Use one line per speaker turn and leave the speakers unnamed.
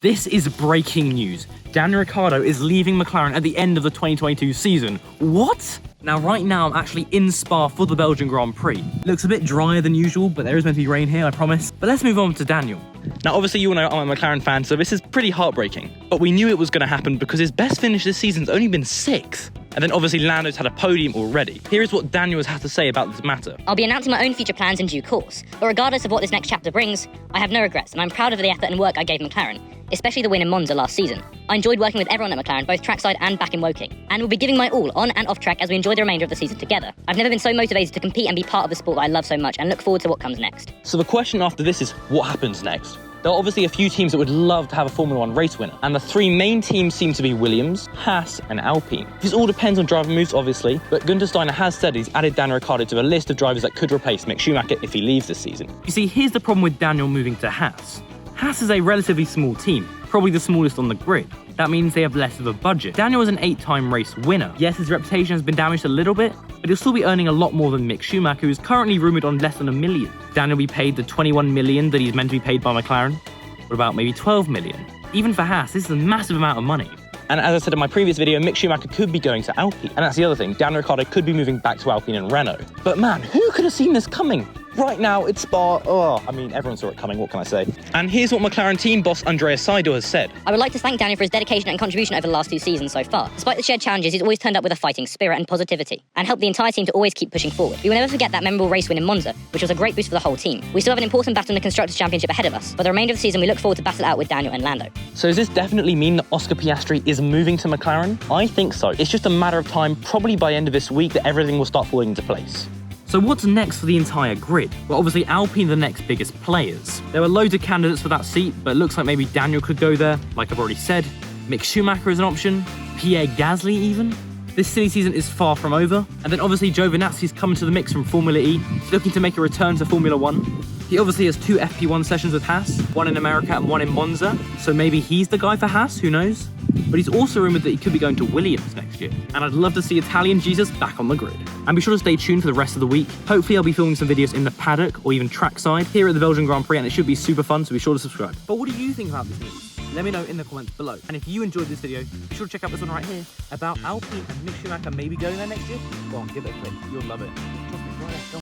This is breaking news. Daniel Ricciardo is leaving McLaren at the end of the 2022 season. What? Now, right now, I'm actually in Spa for the Belgian Grand Prix. Looks a bit drier than usual, but there is meant to be rain here, I promise. But let's move on to Daniel. Now, obviously, you all know I'm a McLaren fan, so this is pretty heartbreaking. But we knew it was going to happen because his best finish this season's only been 6th. And then obviously Lando's had a podium already. Here is what Daniel has had to say about this matter.
I'll be announcing my own future plans in due course, but regardless of what this next chapter brings, I have no regrets and I'm proud of the effort and work I gave McLaren, especially the win in Monza last season. I enjoyed working with everyone at McLaren, both trackside and back in Woking, and will be giving my all on and off track as we enjoy the remainder of the season together. I've never been so motivated to compete and be part of the sport that I love so much and look forward to what comes next.
So the question after this is, what happens next? There are obviously a few teams that would love to have a Formula 1 race winner, and the 3 main teams seem to be Williams, Haas and Alpine. This all depends on driver moves, obviously, but Gunther Steiner has said he's added Daniel Ricciardo to a list of drivers that could replace Mick Schumacher if he leaves this season. You see, here's the problem with Daniel moving to Haas. Haas is a relatively small team, probably the smallest on the grid. That means they have less of a budget. Daniel is an 8-time race winner. Yes, his reputation has been damaged a little bit, but he'll still be earning a lot more than Mick Schumacher, who is currently rumoured on less than $1 million. Daniel will be paid the $21 million that he's meant to be paid by McLaren. What about maybe $12 million? Even for Haas, this is a massive amount of money. And as I said in my previous video, Mick Schumacher could be going to Alpine. And that's the other thing, Daniel Ricciardo could be moving back to Alpine and Renault. But man, who could have seen this coming? Right now, it's Spa. I mean, everyone saw it coming, what can I say? And here's what McLaren team boss Andrea Seidel has said.
I would like to thank Daniel for his dedication and contribution over the last 2 seasons so far. Despite the shared challenges, he's always turned up with a fighting spirit and positivity, and helped the entire team to always keep pushing forward. We will never forget that memorable race win in Monza, which was a great boost for the whole team. We still have an important battle in the Constructors' Championship ahead of us, but the remainder of the season we look forward to battle out with Daniel and Lando.
So does this definitely mean that Oscar Piastri is moving to McLaren? I think so. It's just a matter of time, probably by end of this week, that everything will start falling into place. So what's next for the entire grid? Well, obviously Alpine are the next biggest players. There were loads of candidates for that seat, but it looks like maybe Daniel could go there, like I've already said. Mick Schumacher is an option. Pierre Gasly even. This silly season is far from over. And then obviously Giovinazzi's coming to the mix from Formula E. He's looking to make a return to Formula 1. He obviously has 2 FP1 sessions with Haas, one in America and one in Monza. So maybe he's the guy for Haas, who knows? But he's also rumoured that he could be going to Williams next year. And I'd love to see Italian Jesus back on the grid. And be sure to stay tuned for the rest of the week. Hopefully I'll be filming some videos in the paddock or even trackside here at the Belgian Grand Prix, and it should be super fun, so be sure to subscribe. But what do you think about this news? Let me know in the comments below. And if you enjoyed this video, be sure to check out this one right here about Alpine and Mick Schumacher maybe going there next year. Go on, give it a click. You'll love it. Trust me, right there.